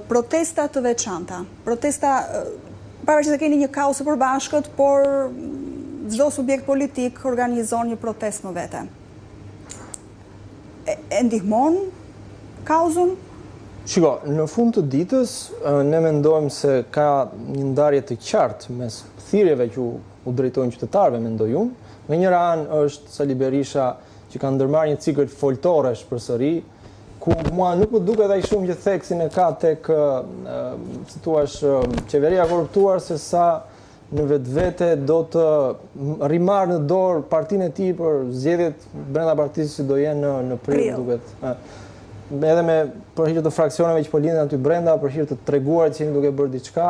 protesta të veçanta, protesta, pavarësisht se keni një kaos të përbashkët, por çdo subjekt politik organizon një protestë më vete. E ndihmon kauzën? Shiko, në fund të ditës, ne mendojmë se ka një ndarje të qartë mes thirrjeve që u drejtojnë qytetarëve, mendoj unë. Në njëra anë është Sali Berisha që ka ndërmarrë një cikël foltoresh përsëri, ku mua nuk më duket ai shumë që theksin e ka tek, si thua, qeveria korruptuar, se sa në vetvete do të rimarrë në dorë partinë e tij për zgjedhjet brenda partisë që do jenë në prill, duket. Edhe me për hir të fraksioneve që po linden aty brenda, për hir të treguarit që jeni duke bërë diçka.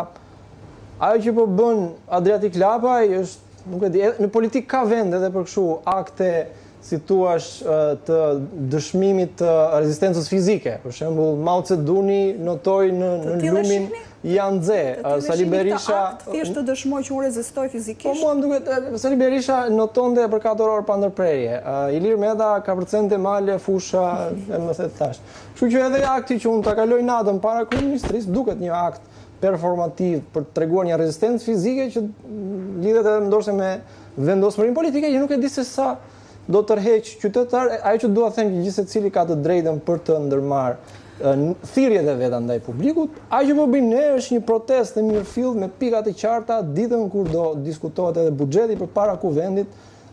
Ajo që po bën Adriatik Lapaj është, nuk e di, në politikë ka vend edhe për kështu akte, si thua, të dëshmimit të rezistencës fizike. Për shembull, Mao Zeduni notoi në lumin Yanze, Sali Berisha thjesht të dëshmoj që unë rezistoj fizikisht. Po mua më duket Sali Berisha notonte për 4 orë pa ndërprerje. Ilir Meta ka përcente male fusha, më the thash. Kështu që edhe akti që unë ta kaloj natën para kryeministrisë duket një akt performativ për të treguar një rezistencë fizike që lidhet edhe ndoshta me vendosmërinë politike që nuk e di se sa do tërheq qytetar. Ajo që dua të them që gjithë secili ka të drejtën për të ndërmarrë thirrjet e veta ndaj publikut. Ajo që po bëjmë ne është një protestë e mirëfill me pika të qarta ditën kur do diskutohet edhe buxheti përpara kuvendit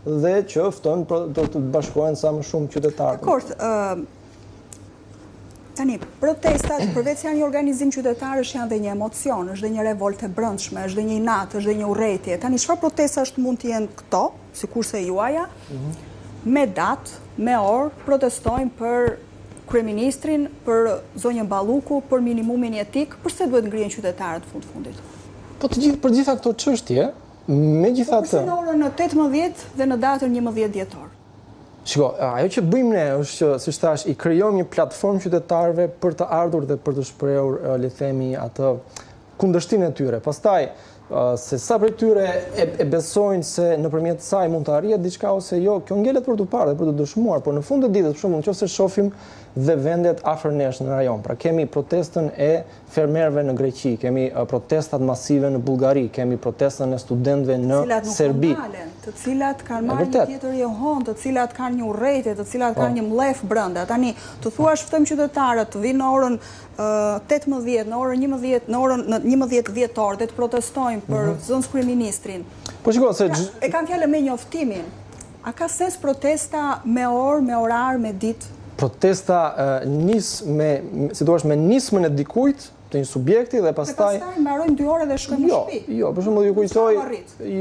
dhe që ftojmë do të bashkohen sa më shumë qytetarë. Dakor. Tani, protestat, përveç janë një organizim qytetar, është janë dhe një emocion, është dhe një revolt e brendshme, është dhe një inat, është dhe një urrëtie. Tani, çfarë protestash mund të jenë këto, sikurse juaja, me datë, me orë, protestojnë për kryeministrin, për zonjën Balluku, për minimumin jetik, përse duhet ngrihen qytetarët fundit? Po për gjitha këto çështje, megjithatë. Përse në orën 18 dhe në datën 11 dhjetor? Shiko, ajo që bëjmë ne është që, siç thash, i krijojmë një platformë qytetarëve për të ardhur dhe për të shprehur, le të themi, atë kundërshtinë e tyre. Pastaj, se sa prej tyre e besojnë se nëpërmjet saj mund të arrihet diçka ose jo, kjo ngelet për të parë dhe për të dëshmuar, por në fund të ditës, për shembull, nëse shohim dhe vendet afër nesh në rajon. Pra kemi protestën e fermerëve në Greqi, kemi protestat masive në Bullgari, kemi protestën e studentëve në Serbi. Të cilat kanë marrë një tjetër johon, të cilat kanë një urrëtie, të cilat kanë një mllef brenda. Tani, të thuash ftojmë qytetarët të vinë në orën 18, në orën 11, në orën 11 dhjetor dhe të protestojnë për zonës kryeministrin. Po shikoj se e kanë fjalën me njoftimin. A ka sens protesta me orë, me orar, me ditë? Protesta nis me, si thua, me nismën e dikujt të një subjekti dhe pastaj mbarojnë 2 orë dhe shkojnë në shtëpi. Jo, për shembull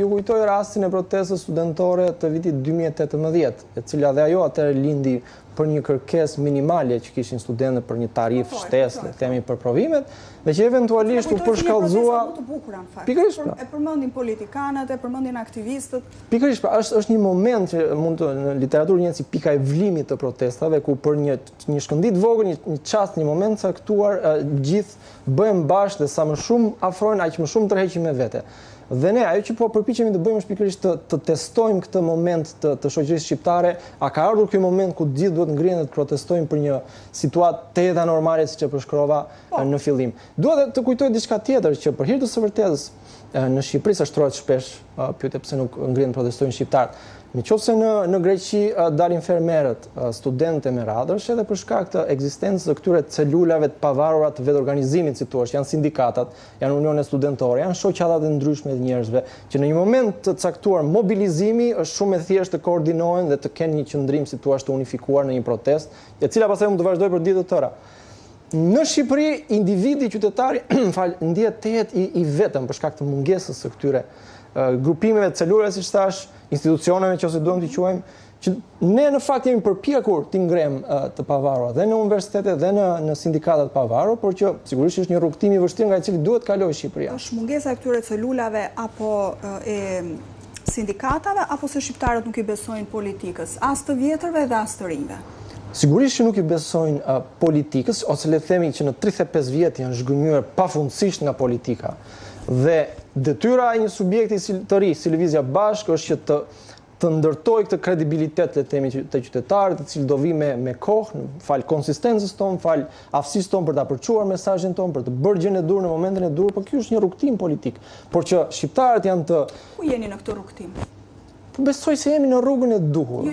ju kujtoj rastin e protestës studentore të vitit 2018, e cila dhe ajo atëherë lindi për një kërkesë minimale që kishin studentët për një tarifë shtesë, le të themi, për provimet, dhe që eventualisht u përshkallëzua. Pikërisht, e përmendin politikanët, e përmendin aktivistët. Pikërisht, pra, është një moment që mund të në literaturë njihet si pika e vlimit të protestave, ku për një shkëndit vogël, një çast, një moment caktuar, gjithë bëhen bashkë dhe sa më shumë afrojnë, aq më shumë tërheqin me vete. Dhe ne, ajo që po përpiqemi të bëjmë është pikërisht të testojmë këtë moment të shoqërisë shqiptare. A ka ardhur ky moment ku gjithë duhet ngrihen dhe të protestojmë për një situatë të jeta normale siç e përshkrova në fillim. Dua të kujtoj diçka tjetër që për hir të së vërtetës në Shqipëri sa shtrohet shpesh pyetje pse nuk ngrihen të protestojnë shqiptarët. Nëse në Greqi dalin fermerët, studentët me radhë, është edhe për shkak të ekzistencës së këtyre celulave të pavarura të vetë organizimit, si thua, janë sindikatat, janë unione studentore, janë shoqatat e ndryshme të njerëzve, që në një moment të caktuar mobilizimi është shumë e thjeshtë të koordinohen dhe të kenë një qëndrim, si thua, të unifikuar në një protestë, e cila pastaj mund të vazhdojë për ditë të tëra. Në Shqipëri, individi, qytetari, ndihet tehet i vetëm për shkak të mungesës së këtyre grupimeve, celulave, siç thash, institucioneve që ose duhem t'i quajmë, që ne në fakt jemi përpjekur t'i ngrem të pavarura dhe në universitete dhe në sindikatat pavarur, por që sigurisht është një rrugtim i vështirë nga i cili duhet kalojë Shqipëria. Është mungesa e këtyre celulave apo e sindikatave, apo se shqiptarët nuk i besojnë politikës, as të vjetërve dhe as të rinjve? Sigurisht që nuk i besojnë politikës, ose le të themi që në 35 vjet janë zhgënjur pafundësisht nga politika. Dhe detyra e një subjekti të ri, si Lëvizja Bashkë, është që të të ndërtoj këtë kredibilitet, le të themi, të qytetarët, i cili do vi me kohë, fal konsistencës tonë, fal aftësisë tonë për ta përçuar mesazhin tonë, për të bërë gjën e dur në momentin e dur, por ky është një rrugtim politik. Por që shqiptarët janë të Ku jeni në këtë rrugtim? besoj se jemi në rrugën e duhur.